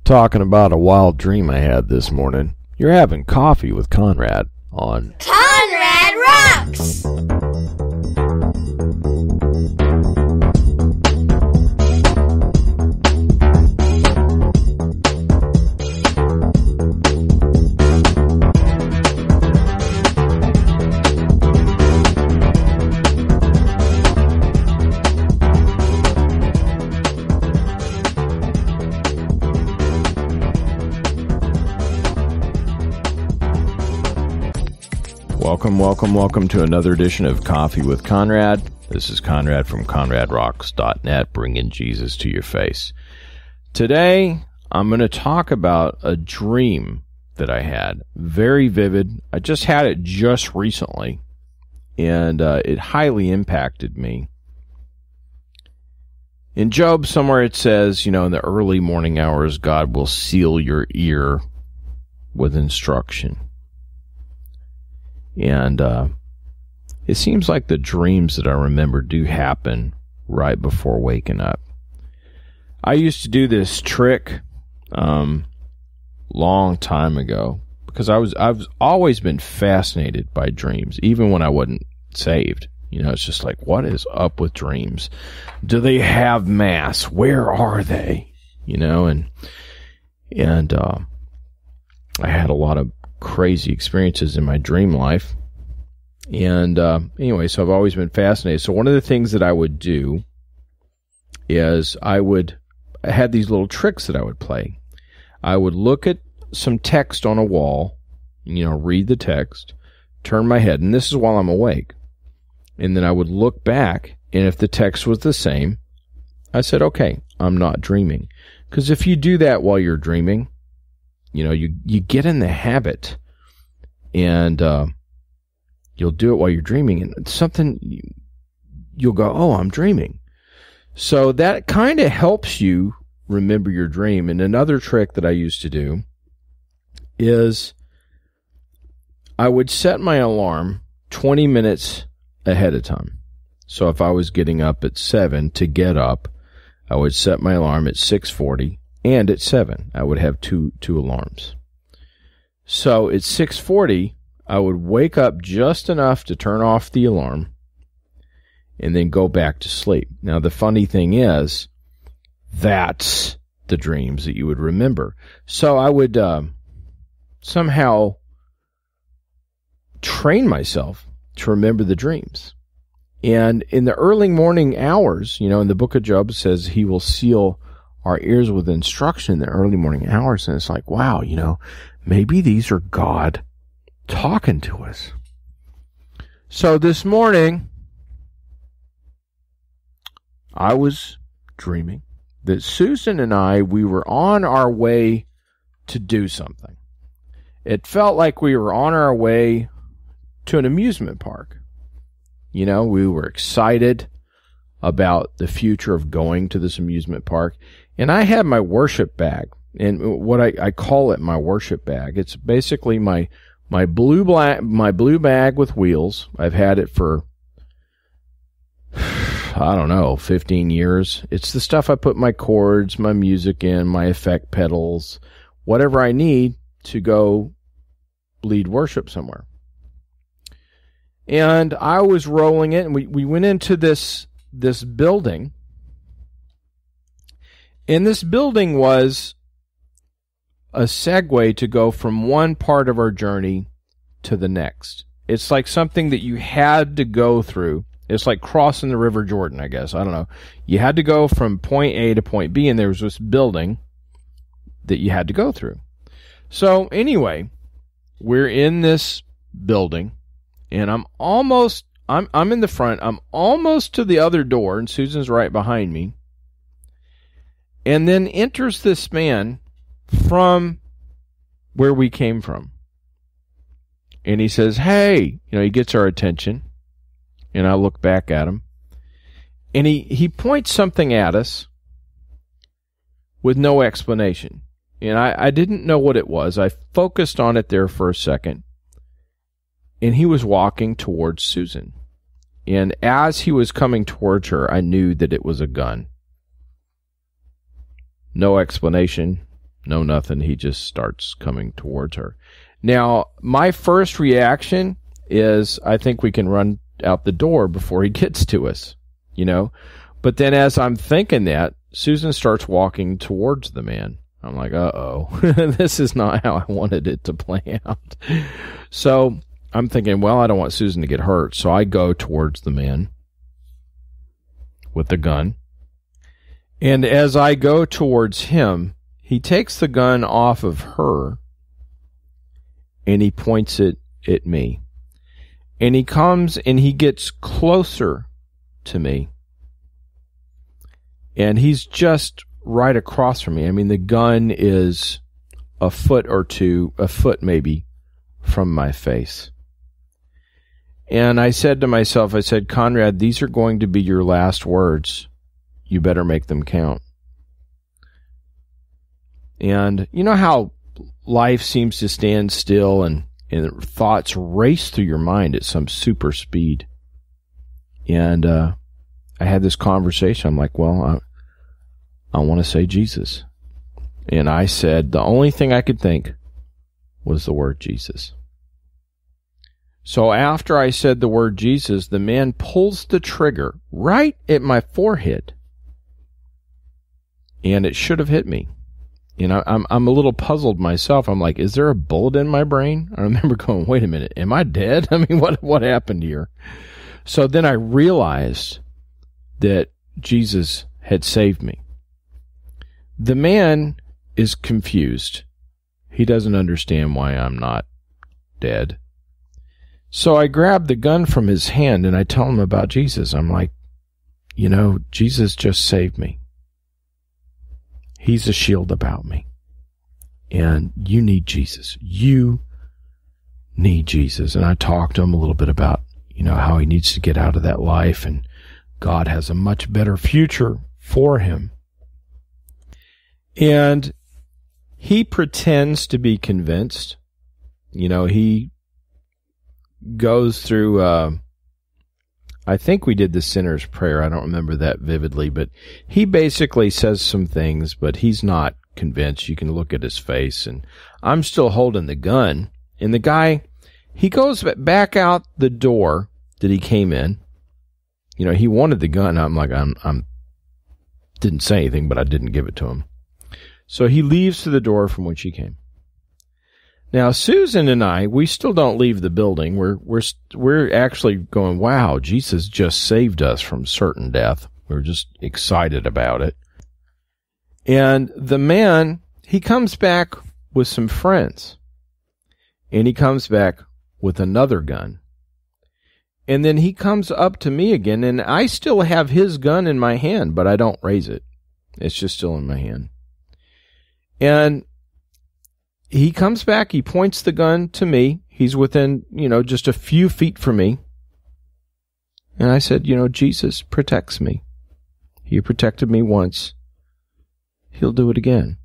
Talking about a wild dream I had this morning. You're having coffee with Conrad on Conrad Rocks! Welcome to another edition of Coffee with Conrad. This is Conrad from ConradRocks.net, bringing Jesus to your face. Today, I'm going to talk about a dream that I had. Very vivid. I just had it just recently, and it highly impacted me. In Job, somewhere it says, in the early morning hours, God will seal your ear with instruction. And it seems like the dreams that I remember do happen right before waking up. I used to do this trick long time ago because I've always been fascinated by dreams, even when I wasn't saved. It's just like, what is up with dreams? Do they have mass? Where are they? And I had a lot of crazy experiences in my dream life. And anyway, so I've always been fascinated. So one of the things that I would do is I had these little tricks that I would play. I would look at some text on a wall, read the text, turn my head, and this is while I'm awake. And then I would look back, and if the text was the same, I said, okay, I'm not dreaming. Because if you do that while you're dreaming, you get in the habit, and you'll do it while you're dreaming, and something, you'll go, oh, I'm dreaming. So that kind of helps you remember your dream. And another trick that I used to do is I would set my alarm 20 minutes ahead of time. So if I was getting up at 7 to get up, I would set my alarm at 6:40. And at 7, I would have two alarms. So at 6:40, I would wake up just enough to turn off the alarm and then go back to sleep. Now, the funny thing is, that's the dreams that you would remember. So I would somehow train myself to remember the dreams. And in the early morning hours, in the book of Job, it says he will seal our ears with instruction in the early morning hours. And it's like, wow, maybe these are God talking to us. So this morning, I was dreaming that Susan and I, we were on our way to do something. It felt like we were on our way to an amusement park. We were excited about the future of going to this amusement park. And I had my worship bag, and what I call it my worship bag. It's basically my blue bag with wheels. I've had it for, 15 years. It's the stuff I put my chords, my music in, my effect pedals, whatever I need to go lead worship somewhere. And I was rolling it, and we went into this building. And this building was a segue to go from one part of our journey to the next. It's like something that you had to go through. It's like crossing the River Jordan, I guess. I don't know. You had to go from point A to point B, and there was this building that you had to go through. So anyway, we're in this building, and I'm in the front. I'm almost to the other door, and Susan's right behind me. And then enters this man from where we came from. And he says, hey, he gets our attention. And I look back at him. And he points something at us with no explanation. And I didn't know what it was. I focused on it there for a second. And he was walking towards Susan. And as he was coming towards her, I knew that it was a gun. No explanation, No, nothing. He just starts coming towards her. Now, my first reaction is I think we can run out the door before he gets to us, you know. But then as I'm thinking that, Susan starts walking towards the man. I'm like, uh-oh, this is not how I wanted it to play out. So I'm thinking, well, I don't want Susan to get hurt. So I go towards the man with the gun. And as I go towards him, he takes the gun off of her and he points it at me. And he comes and he gets closer to me. And he's just right across from me. I mean, the gun is a foot maybe, from my face. And I said to myself, Conrad, these are going to be your last words. You better make them count. And you know how life seems to stand still and thoughts race through your mind at some super speed. And I had this conversation. I'm like, well, I want to say Jesus. And I said, the only thing I could think was the word Jesus. So after I said the word Jesus, the man pulls the trigger right at my forehead. And it should have hit me. You know, I'm a little puzzled myself. I'm like, is there a bullet in my brain? I remember going, wait a minute, am I dead? I mean, what happened here? So then I realized that Jesus had saved me. The man is confused. He doesn't understand why I'm not dead. So I grab the gun from his hand and I tell him about Jesus. I'm like, you know, Jesus just saved me. He's a shield about me. And you need Jesus. You need Jesus. And I talked to him a little bit about, you know, how he needs to get out of that life and God has a much better future for him. And he pretends to be convinced. You know, he goes through, I think we did the sinner's prayer. I don't remember that vividly, but he basically says some things, but he's not convinced. You can look at his face, and I'm still holding the gun. And the guy, he goes back out the door that he came in. You know, he wanted the gun. I'm like, I'm didn't say anything, but I didn't give it to him. So he leaves to the door from which he came. Now, Susan and I, we still don't leave the building. We're actually going, wow, Jesus just saved us from certain death. We're just excited about it. And the man, he comes back with some friends. And he comes back with another gun. And then he comes up to me again, and I still have his gun in my hand, but I don't raise it. It's just still in my hand. And he comes back, he points the gun to me. He's within, you know, just a few feet from me. And I said, you know, Jesus protects me. He protected me once. He'll do it again.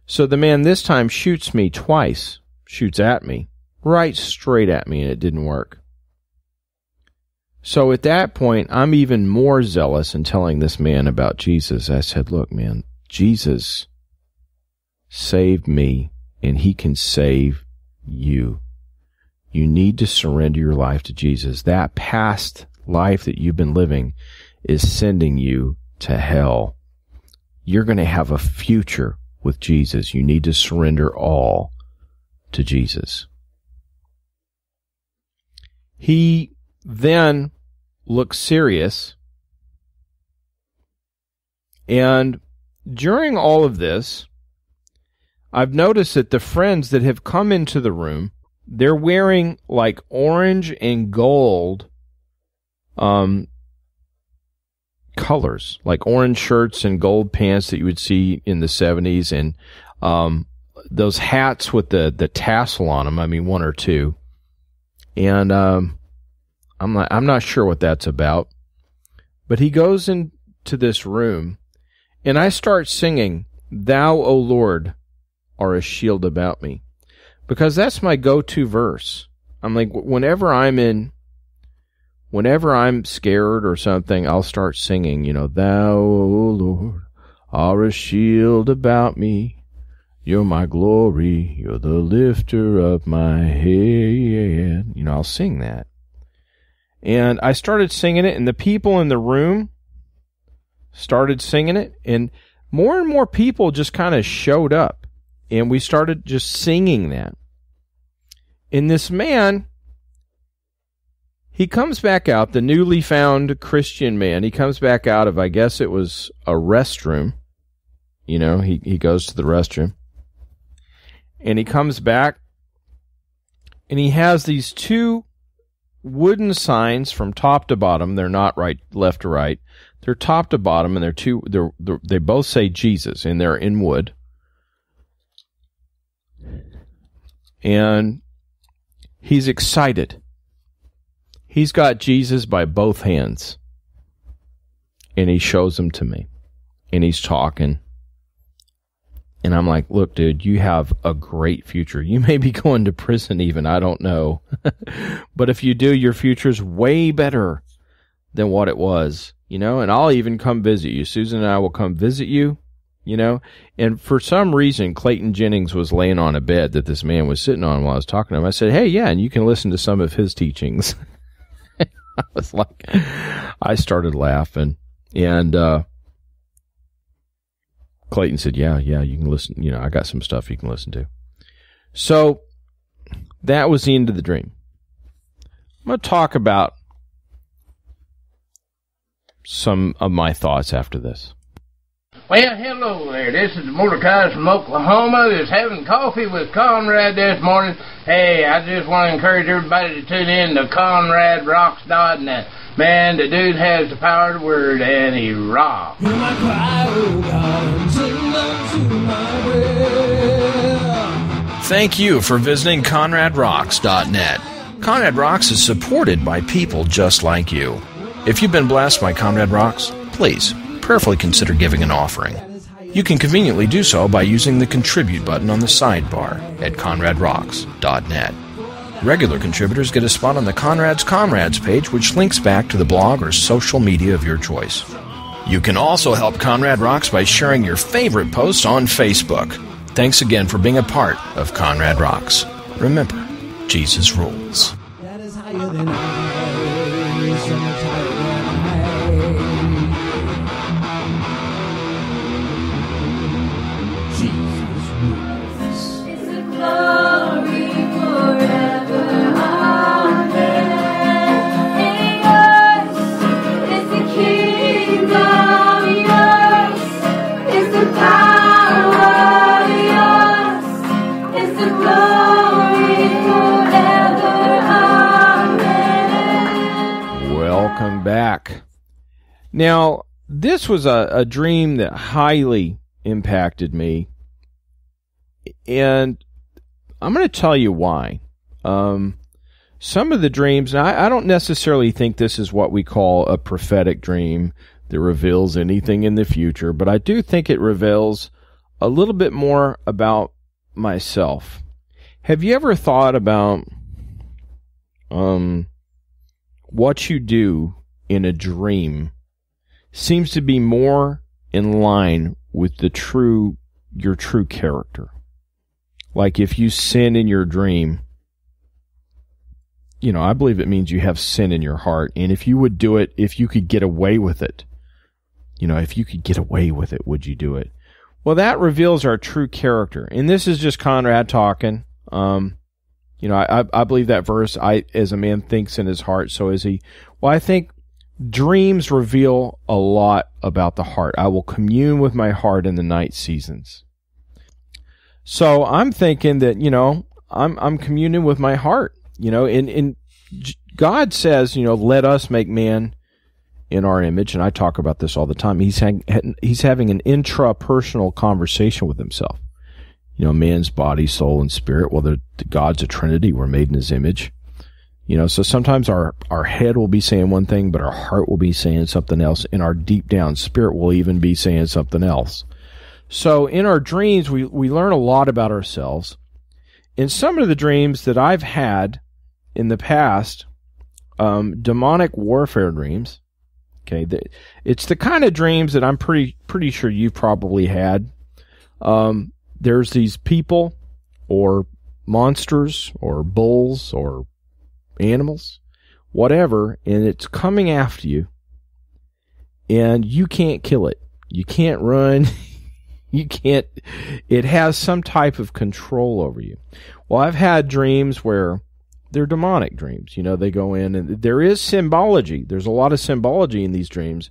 So the man this time shoots me twice, shoots at me, right straight at me, and it didn't work. So at that point, I'm even more zealous in telling this man about Jesus. I said, look, man, Jesus saved me, and he can save you. You need to surrender your life to Jesus. That past life that you've been living is sending you to hell. You're going to have a future with Jesus. You need to surrender all to Jesus. He then looks serious, and during all of this, I've noticed that the friends that have come into the room, they're wearing like orange and gold colors, like orange shirts and gold pants that you would see in the 70s, and those hats with the tassel on them. I mean, one or two. And I'm not sure what that's about. But he goes into this room, and I start singing, "Thou, O Lord, are a shield about me," because that's my go-to verse. I'm like, whenever I'm scared or something, I'll start singing, you know, "Thou, O Lord, are a shield about me. You're my glory. You're the lifter of my head. I'll sing that. And I started singing it, and the people in the room started singing it, and more people just kind of showed up, and we started just singing that. And this man, he comes back out, the newly found Christian man, he comes back out of, I guess it was a restroom. He goes to the restroom. And he comes back, and he has these two wooden signs from top to bottom. They're not right, left to right. They're top to bottom, and they both say Jesus, and they're in wood. And he's excited. He's got Jesus by both hands. And he shows them to me. And he's talking. And I'm like, look, dude, you have a great future. You may be going to prison even, I don't know. But if you do, your future's way better than what it was, and I'll even come visit you. Susan and I will come visit you, And for some reason, Clayton Jennings was laying on a bed that this man was sitting on while I was talking to him. I said, hey, yeah, and you can listen to some of his teachings. I was like, I started laughing. And, Clayton said, yeah, you can listen. I got some stuff you can listen to. So that was the end of the dream. I'm going to talk about some of my thoughts after this. Well, hello there. This is Mordecai from Oklahoma. Just having coffee with Conrad this morning. Hey, I just want to encourage everybody to tune in to ConradRocks.net. Man, the dude has the power of the word, and he rocks. Hear my cry, oh God, until my Thank you for visiting ConradRocks.net. Conrad Rocks is supported by people just like you. If you've been blessed by Conrad Rocks, please prayerfully consider giving an offering. You can conveniently do so by using the Contribute button on the sidebar at ConradRocks.net. Regular contributors get a spot on the Conrad's page, which links back to the blog or social media of your choice. You can also help Conrad Rocks by sharing your favorite posts on Facebook. Thanks again for being a part of Conrad Rocks. Remember, Jesus rules. That is higher than I, so much higher than Jesus rules. It's the glory forever. Amen. Yours is the kingdom. Yours is the power. Yours is the glory forever. Amen. Welcome back. Now, this was a dream that highly impacted me, and I'm going to tell you why. Some of the dreams, and I don't necessarily think this is what we call a prophetic dream that reveals anything in the future, but I do think it reveals a little bit more about myself. Have you ever thought about what you do in a dream seems to be more in line with your true character? Like if you sin in your dream, I believe it means you have sin in your heart. And if you would do it, if you could get away with it, if you could get away with it, would you do it? Well, that reveals our true character. And this is just Conrad talking. I believe that verse, as a man thinks in his heart, so is he. Well, I think dreams reveal a lot about the heart. I will commune with my heart in the night seasons. So I'm thinking that, I'm communing with my heart, and God says, let us make man in our image. And I talk about this all the time. He's having an intrapersonal conversation with himself. Man's body, soul, and spirit. Well, the God's a Trinity. We're made in his image. So sometimes our head will be saying one thing, but our heart will be saying something else, and our deep down spirit will even be saying something else. So in our dreams, we learn a lot about ourselves. In some of the dreams that I've had in the past, demonic warfare dreams, okay, it's the kind of dreams that I'm pretty sure you've probably had. there's these people or monsters or bulls or animals, whatever, and it's coming after you, and you can't kill it. You can't run. You can't. It has some type of control over you. Well, I've had dreams where they're demonic dreams. They go in, and there is symbology. There's a lot of symbology in these dreams.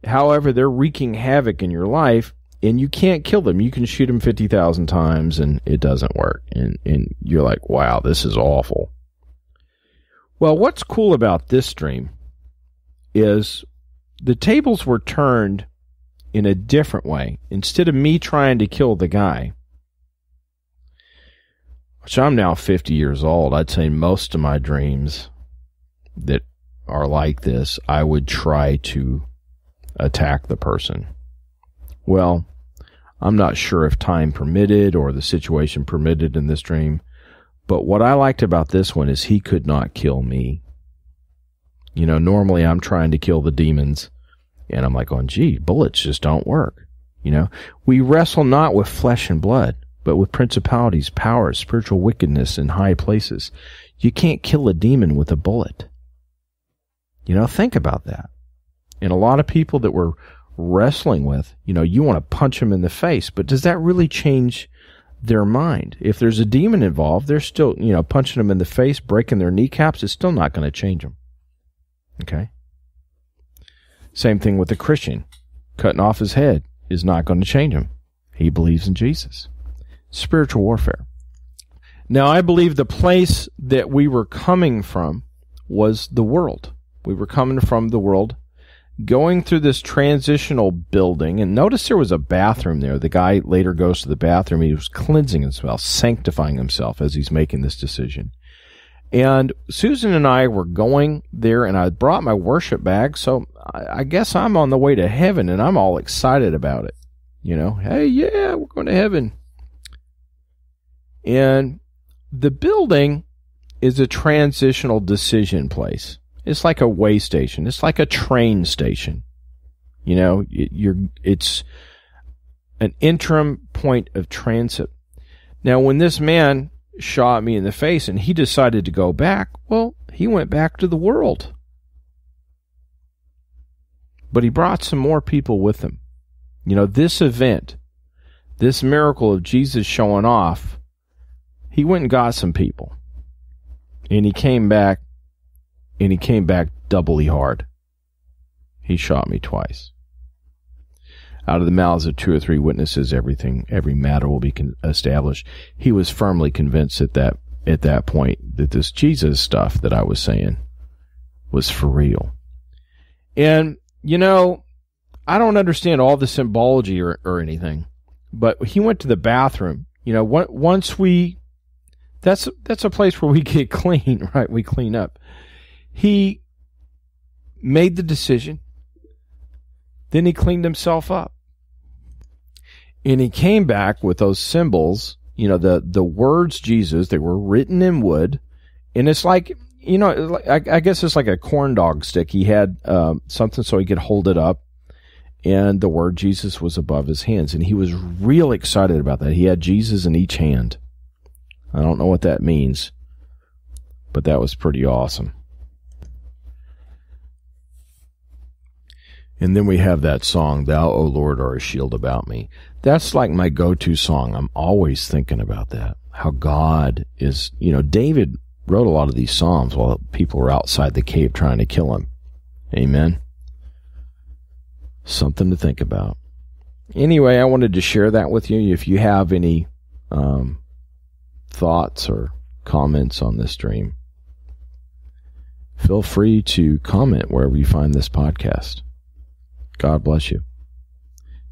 However, they're wreaking havoc in your life, and you can't kill them. You can shoot them 50,000 times, and it doesn't work. And you're like, wow, this is awful. Well, what's cool about this dream is the tables were turned in a different way. Instead of me trying to kill the guy, which I'm now 50 years old, I'd say most of my dreams that are like this, I would try to attack the person. Well, I'm not sure if time permitted or the situation permitted in this dream, but what I liked about this one is he could not kill me. Normally I'm trying to kill the demons, and I'm like, oh, gee, bullets just don't work. We wrestle not with flesh and blood, but with principalities, powers, spiritual wickedness in high places. You can't kill a demon with a bullet. Think about that. And a lot of people that we're wrestling with, you want to punch them in the face, but does that really change their mind? If there's a demon involved, they're still, punching them in the face, breaking their kneecaps, it's still not going to change them. Okay? Same thing with the Christian. Cutting off his head is not going to change him. He believes in Jesus. Spiritual warfare. Now, I believe the place that we were coming from was the world. We were coming from the world, going through this transitional building, and notice there was a bathroom there. The guy later goes to the bathroom. He was cleansing himself, sanctifying himself as he's making this decision. And Susan and I were going there, and I brought my worship bag, so I guess I'm on the way to heaven, and I'm all excited about it. Hey, yeah, we're going to heaven. And the building is a transitional decision place. It's like a way station. It's like a train station. It's an interim point of transit. Now, when this man shot me in the face and he decided to go back, well, he went back to the world. But he brought some more people with him. This event, this miracle of Jesus showing off, he went and got some people. And he came back. And he came back doubly hard. He shot me twice. Out of the mouths of 2 or 3 witnesses, every matter will be established. He was firmly convinced at that point that this Jesus stuff that I was saying was for real. And, I don't understand all the symbology or anything, but he went to the bathroom. That's a place where we get clean, right? We clean up. He made the decision. Then he cleaned himself up. And he came back with those symbols, the words Jesus, they were written in wood. And it's like, I guess it's like a corn dog stick. He had something so he could hold it up. And the word Jesus was above his hands. And he was real excited about that. He had Jesus in each hand. I don't know what that means, but that was pretty awesome. And then we have that song, Thou, O Lord, are a shield about me. That's like my go-to song. I'm always thinking about that. How God is, David wrote a lot of these psalms while people were outside the cave trying to kill him. Amen. Something to think about. Anyway, I wanted to share that with you. If you have any thoughts or comments on this dream, feel free to comment wherever you find this podcast. God bless you.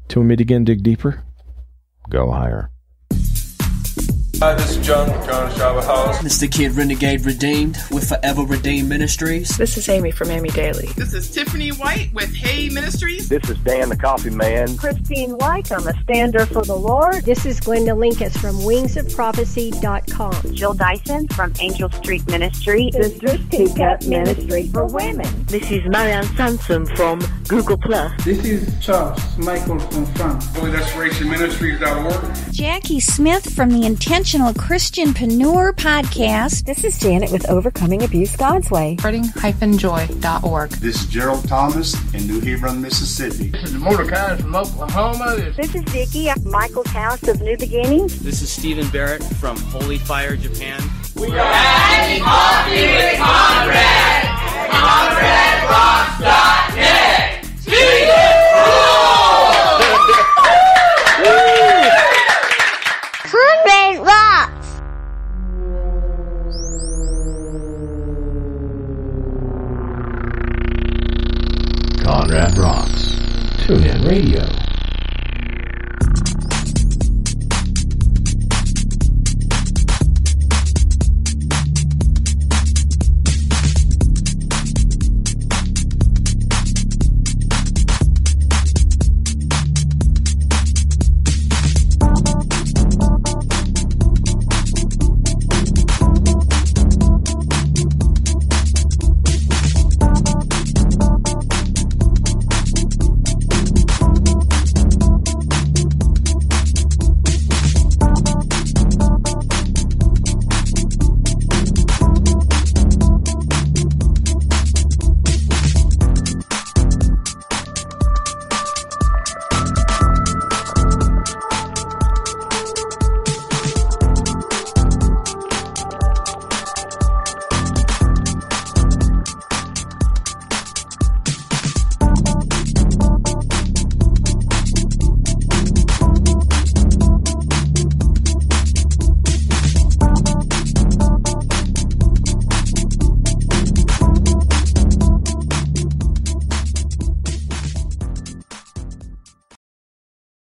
Till we meet again, dig deeper, go higher. Hi, this is John from John Shaba House. This is the Kid Renegade Redeemed with Forever Redeemed Ministries. This is Amy from Amy Daily. This is Tiffany White with Hey Ministries. This is Dan the Coffee Man. Christine White, I'm a stander for the Lord. This is Glenda Linkus from wingsofprophecy.com. Jill Dyson from Angel Street Ministry. Sisters Take Up Ministry for Women. This is Marianne Sansom from Google+. This is Charles Michael from France. HolyRestorationMinistries.org. Jackie Smith from the Intentional Christianpreneur podcast. This is Janet with Overcoming Abuse God's Way. Spreading-joy.org. This is Gerald Thomas in New Hebron, Mississippi. This is Mordecai from Oklahoma. This is Vicki at Michael's House of New Beginnings. This is Stephen Barrett from Holy Fire, Japan. We are having coffee with Conrad. Conrad Rockstar.